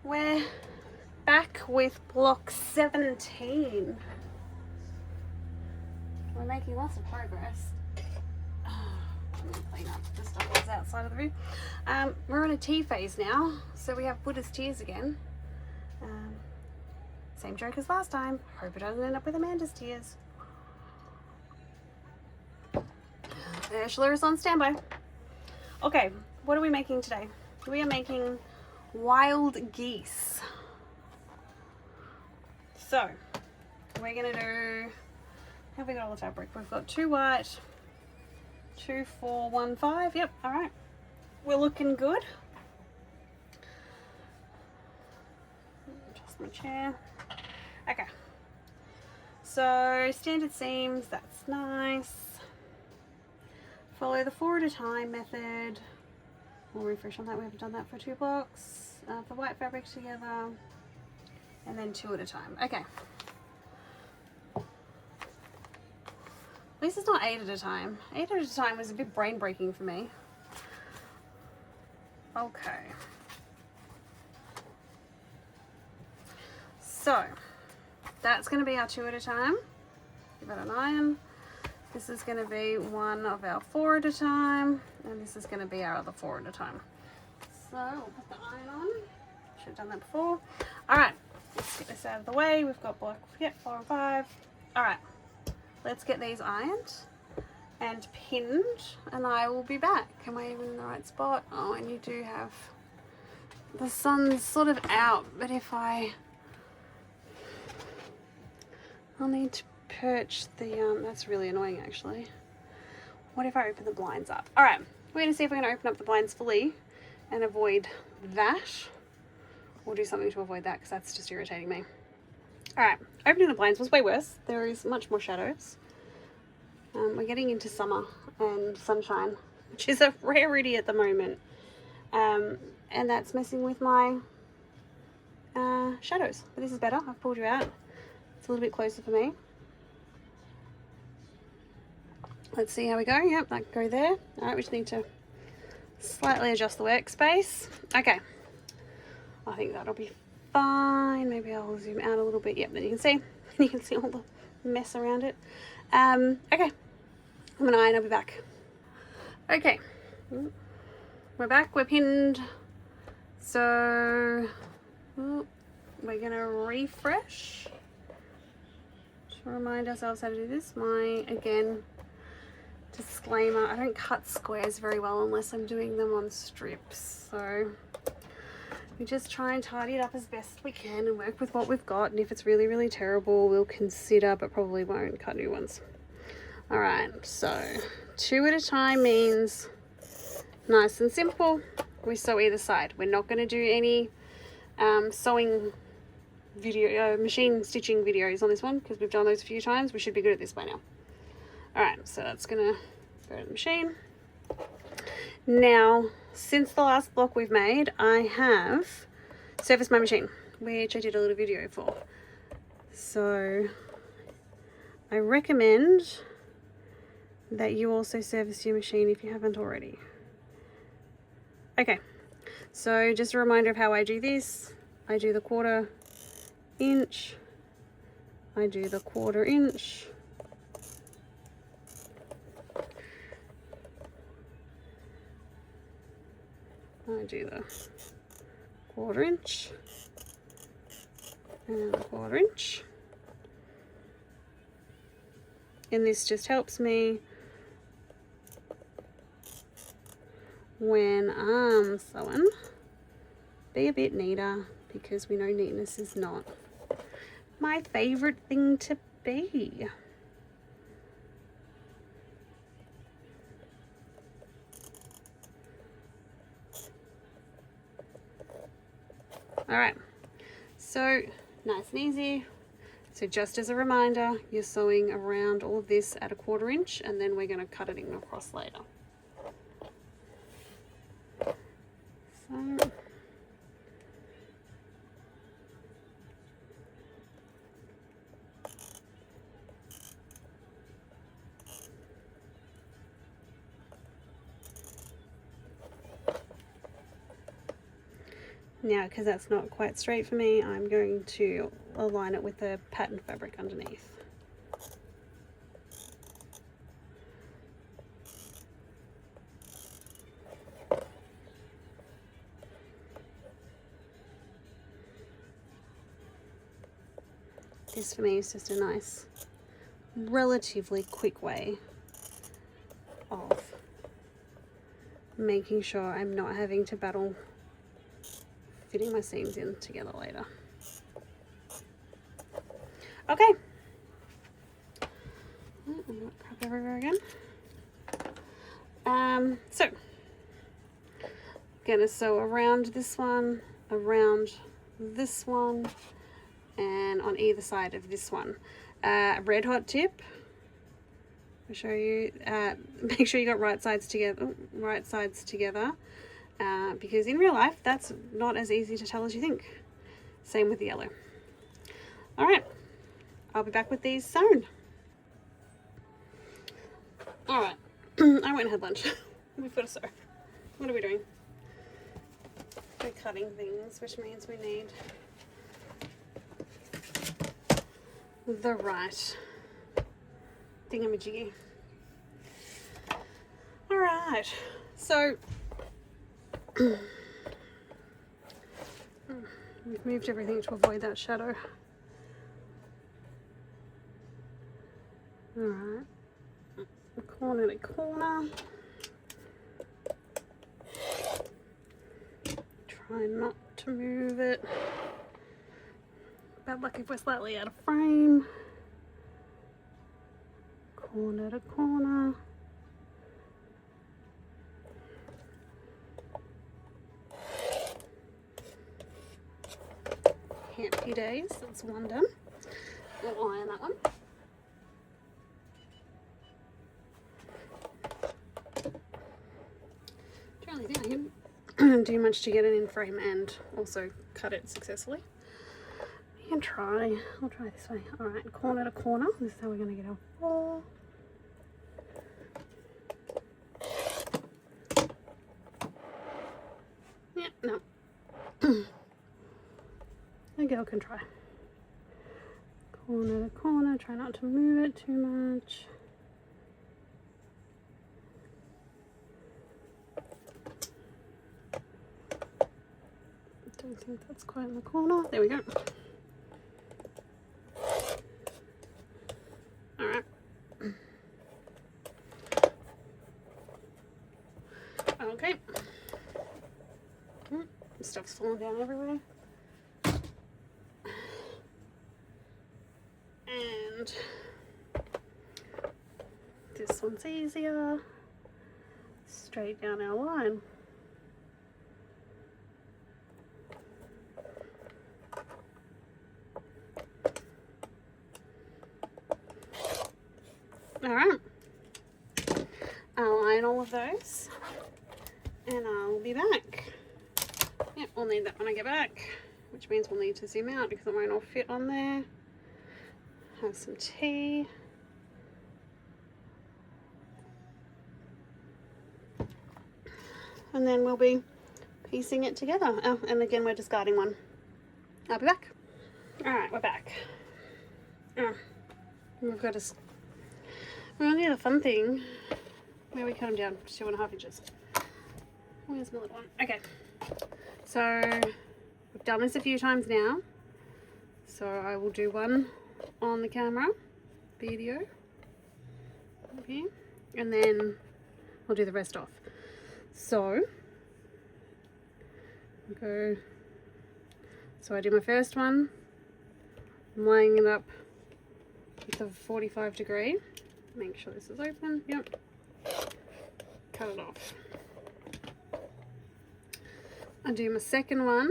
We're back with block 17. We're making lots of progress. Let me clean up the stuff that's outside of the room. We're in a tea phase now, so we have Buddha's tears again. Same joke as last time. Hope it doesn't end up with Amanda's tears. Ursula is on standby. Okay, what are we making today? We are making wild geese. So, we're gonna do, have we got all the fabric? We've got 2 white, 2, 4, 1, 5. Yep, all right. We're looking good. Adjust my chair. Okay. So, standard seams, that's nice. Follow the 4 at a time method. We'll refresh on that. We haven't done that for 2 blocks. The white fabric together, and then 2 at a time. Okay. At least it's not 8 at a time. 8 at a time was a bit brain breaking for me. Okay. So that's going to be our 2 at a time. Give it an iron. This is going to be one of our 4 at a time, and this is going to be our other 4 at a time. So we'll put the iron on. Should have done that before. All right, let's get this out of the way. We've got block 4 and 5. All right, let's get these ironed and pinned, and I will be back. Am I even in the right spot? Oh, and you do have the sun's sort of out, but if I'll need to perch the that's really annoying actually. What if I open the blinds up? All right, we're gonna see if we're gonna open up the blinds fully and avoid that. We'll do something to avoid that because that's just irritating me. All right, opening the blinds was way worse. There is much more shadows. We're getting into summer and sunshine, which is a rarity at the moment, and that's messing with my shadows. But this is better. I've pulled you out. It's a little bit closer for me. Let's see how we go. Yep, that go there. All right, we just need to slightly adjust the workspace. Okay, I think that'll be fine. Maybe I'll zoom out a little bit. Yep, then you can see all the mess around it. Okay, I'm gonna iron. I'll be back. Okay, we're back. We're pinned. So we're gonna refresh to remind ourselves how to do this. Again, disclaimer, I don't cut squares very well unless I'm doing them on strips, so we just try and tidy it up as best we can and work with what we've got, and if it's really, really terrible, we'll consider, but probably won't, cut new ones. All right, so 2 at a time means nice and simple. We sew either side. We're not going to do any sewing video, machine stitching videos on this one because we've done those a few times. We should be good at this by now. All right, so that's gonna go to the machine. Now, since the last block we've made, I have serviced my machine, which I did a little video for. So I recommend that you also service your machine if you haven't already. Okay, so just a reminder of how I do this. I do the 1/4 inch, I do the 1/4 inch, I do the 1/4 inch and the 1/4 inch, and this just helps me when I'm sewing be a bit neater, because we know neatness is not my favorite thing to be. All right, so nice and easy. So just as a reminder, you're sewing around all of this at a 1/4 inch, and then we're going to cut it in across later. So Now, because that's not quite straight for me, I'm going to align it with the pattern fabric underneath. This for me is just a nice, relatively quick way of making sure I'm not having to battle fitting my seams in together later. Okay. I'm not crap everywhere again. So gonna sew around this one, around this one, and on either side of this one. Red hot tip. I'll show you. Make sure you got right sides together. Because in real life, that's not as easy to tell as you think. Same with the yellow. All right, I'll be back with these sewn. All right, I went and had lunch. We've got to sew. What are we doing? We're cutting things, which means we need the right thingamajiggy. All right, so we've moved everything to avoid that shadow. All right, corner to corner. Try not to move it. Bad luck if we're slightly out of frame. Corner to corner. Happy days, that's one done. We'll iron that one. Don't really think I can do much to get it in frame and also cut it successfully. You can try. I'll try this way. All right, corner to corner. This is how we're going to get our 4. Yeah, no. A girl can try. Corner to corner. Try not to move it too much. Don't think that's quite in the corner. There we go. All right. Okay. Stuff's falling down everywhere. And this one's easier. Straight down our line. All right, I'll iron all of those and I'll be back. Yep, we'll need that when I get back, which means we'll need to zoom out because it won't all fit on there. Have some tea. And then we'll be piecing it together. Oh, and again, we're discarding one. I'll be back. All right, we're back. We've got to... We only need a fun thing where we cut them down 2.5 inches. Where's my little one? Okay, so we've done this a few times now. So I will do one on the camera, video, okay, and then I'll do the rest off. So I do my first one. I'm laying it up with a 45 degree. Make sure this is open. Yep. Cut it off. I do my second one.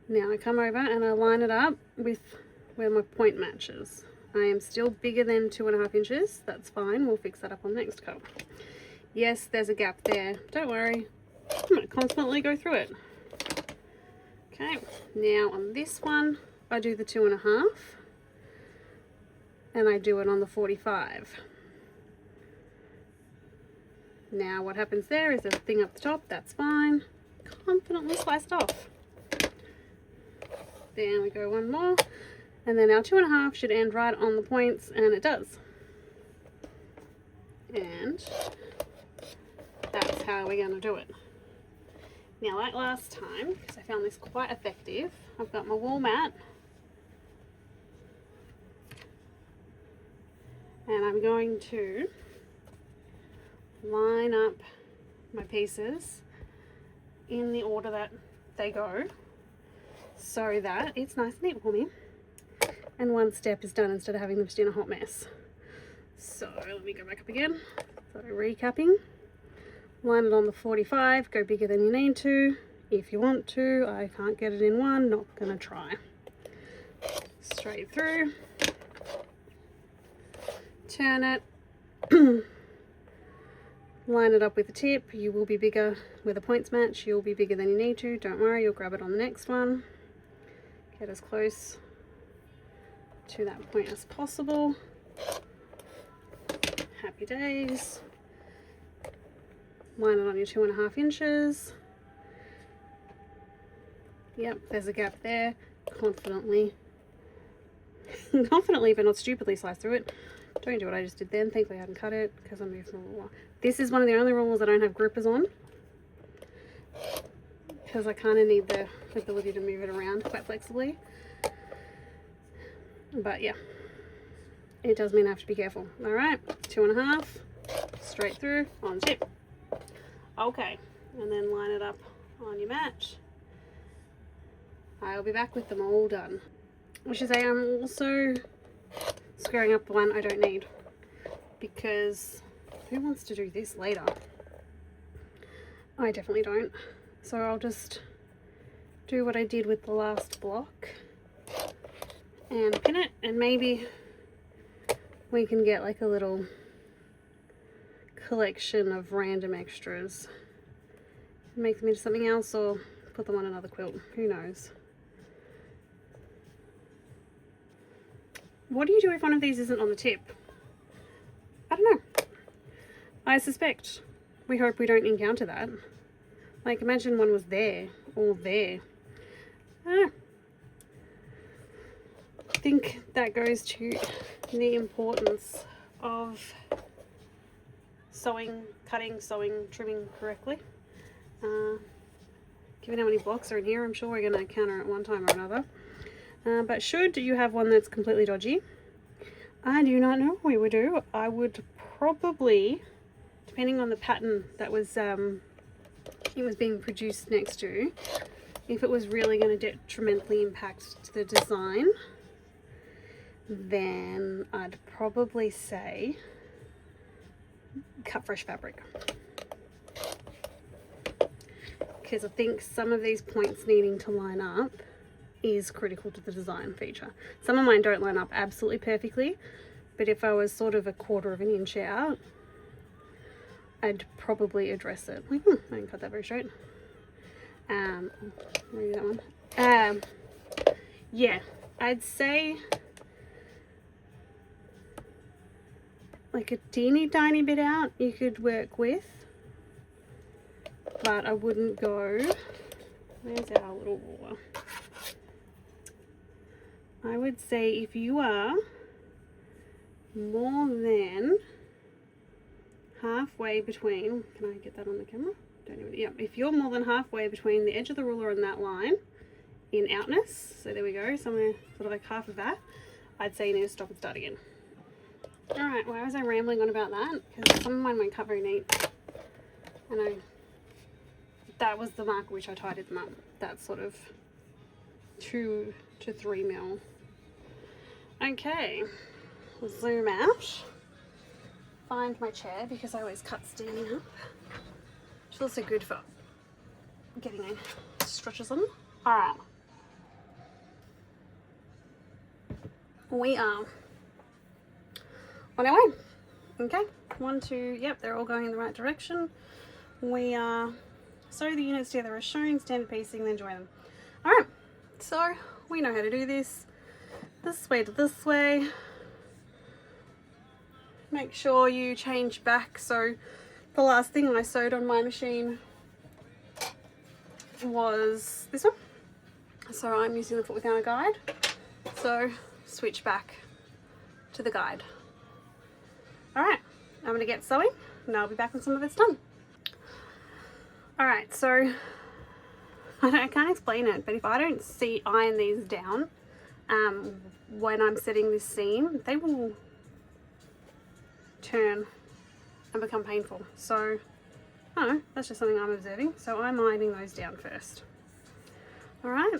Now I come over and I line it up with where my point matches. I am still bigger than 2.5 inches. That's fine. We'll fix that up on the next cut. Yes, there's a gap there. Don't worry. I'm going to constantly go through it. Okay. Now on this one, I do the 2.5 and I do it on the 45. Now what happens there is there's a thing up the top, that's fine. Confidently sliced off. Then we go one more, and then our 2.5 should end right on the points, and it does. And that's how we're going to do it. Now, like last time, because I found this quite effective, I've got my wall mat, and I'm going to line up my pieces in the order that they go, so that it's nice and neat for me, and one step is done instead of having them in a hot mess. So let me go back up again. So recapping, line it on the 45, go bigger than you need to if you want to. I can't get it in one, not gonna try. Straight through, turn it, line it up with the tip. You will be bigger where the points match, you'll be bigger than you need to, don't worry, you'll grab it on the next one. Get as close to that point as possible. Happy days. Line it on your 2.5 inches. Yep, there's a gap there. Confidently but not stupidly slice through it. Don't do what I just did then. Thankfully I hadn't cut it because I moved from a ruler. This is one of the only rulers I don't have grippers on, because I kind of need the ability to move it around quite flexibly. But yeah, it does mean I have to be careful. All right, 2.5, straight through on tip. Okay, and then line it up on your match. I'll be back with them all done. I should say I'm also squaring up the one I don't need, because who wants to do this later? I definitely don't. So I'll just do what I did with the last block and pin it, and maybe we can get like a little collection of random extras, make them into something else, or put them on another quilt, who knows. What do you do if one of these isn't on the tip? I don't know. I suspect, we hope we don't encounter that. Like, imagine one was there or there. I don't know. I think that goes to the importance of sewing, cutting, sewing, trimming correctly. Given how many blocks are in here, I'm sure we're going to encounter it one time or another. But should you have one that's completely dodgy, I do not know what we would do. I would probably, depending on the pattern that was it was being produced next to, if it was really going to detrimentally impact the design, then I'd probably say cut fresh fabric, because I think some of these points needing to line up is critical to the design feature. Some of mine don't line up absolutely perfectly, but if I was sort of 1/4 of an inch out, I'd probably address it. Like, I didn't cut that very straight. Maybe that one. Yeah, I'd say like a teeny tiny bit out you could work with, but I wouldn't go, where's our little ruler? I would say if you are more than halfway between, can I get that on the camera? Don't even, yeah, if you're more than halfway between the edge of the ruler and that line in outness, so there we go, somewhere sort of like half of that, I'd say you need to stop and start again. Alright, why was I rambling on about that? Because some of mine won't cut very neat. I know that was the mark which I tidied them up. That's sort of 2 to 3 mil. Okay, zoom out. Find my chair, because I always cut standing up. It's also good for getting stretches on. Alright. We are on our way. Okay, 1, 2, yep, they're all going in the right direction. We sew the units together as shown, standard piecing, then join them. Alright, so we know how to do this. This way to this way. Make sure you change back so The last thing I sewed on my machine was this one. So I'm using the foot without a guide. So switch back to the guide. Alright, I'm going to get sewing and I'll be back when some of it's done. Alright, so I can't explain it, but if I don't iron these down when I'm setting this seam, they will turn and become painful. So I don't know, that's just something I'm observing. So I'm ironing those down first. Alright,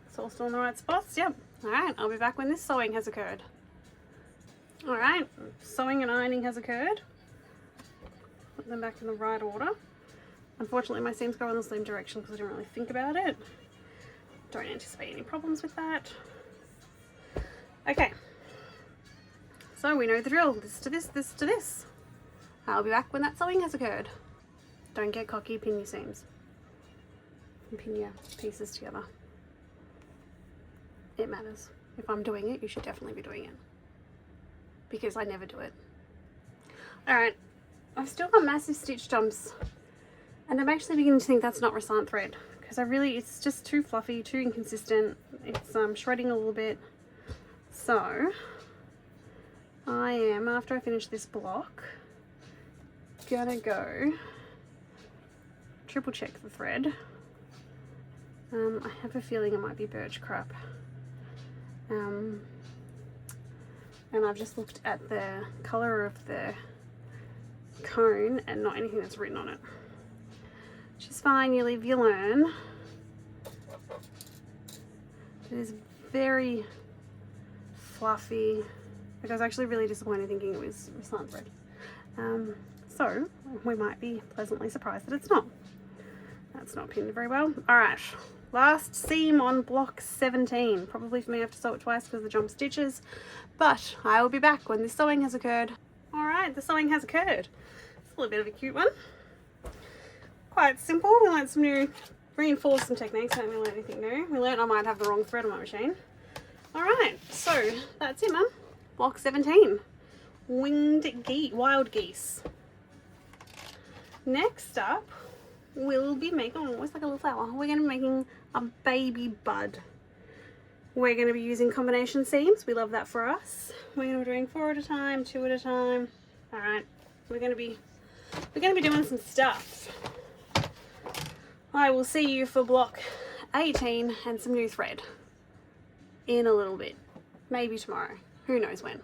it's all still in the right spots. Yep. Alright, I'll be back when this sewing has occurred. Alright, sewing and ironing has occurred. Put them back in the right order. Unfortunately my seams go in the same direction because I didn't really think about it. Don't anticipate any problems with that. Okay, so we know the drill. This to this, this to this. I'll be back when that sewing has occurred. Don't get cocky, pin your seams. And pin your pieces together. It matters. If I'm doing it, you should definitely be doing it. Because I never do it. Alright, I've still got massive stitch jumps. And I'm actually beginning to think that's not Rasant thread. Because it's just too fluffy, too inconsistent. It's shredding a little bit. So, I am, after I finish this block, gonna go triple check the thread. I have a feeling it might be birch crap. And I've just looked at the colour of the cone and not anything that's written on it. Which is fine, you live, you learn. It is very fluffy. Like, I was actually really disappointed thinking it was slant thread. So we might be pleasantly surprised that it's not. That's not pinned very well. Alright, last seam on block 17. Probably for me I have to sew it twice because of the jump stitches, but I will be back when this sewing has occurred. Alright, the sewing has occurred. It's a little bit of a cute one. Quite simple. We learned some new, reinforced some techniques. Don't we learn anything new? We learned I might have the wrong thread on my machine. Alright, so that's it, man. Block 17. Wild geese. Next up, we'll be making, oh, it's like a little flower. We're going to be making a baby bud. We're going to be using combination seams. We love that for us. We're going to be doing 4 at a time, 2 at a time. Alright, we're going to be doing some stuff. I will see you for block 18 and some new thread in a little bit. Maybe tomorrow. Who knows when.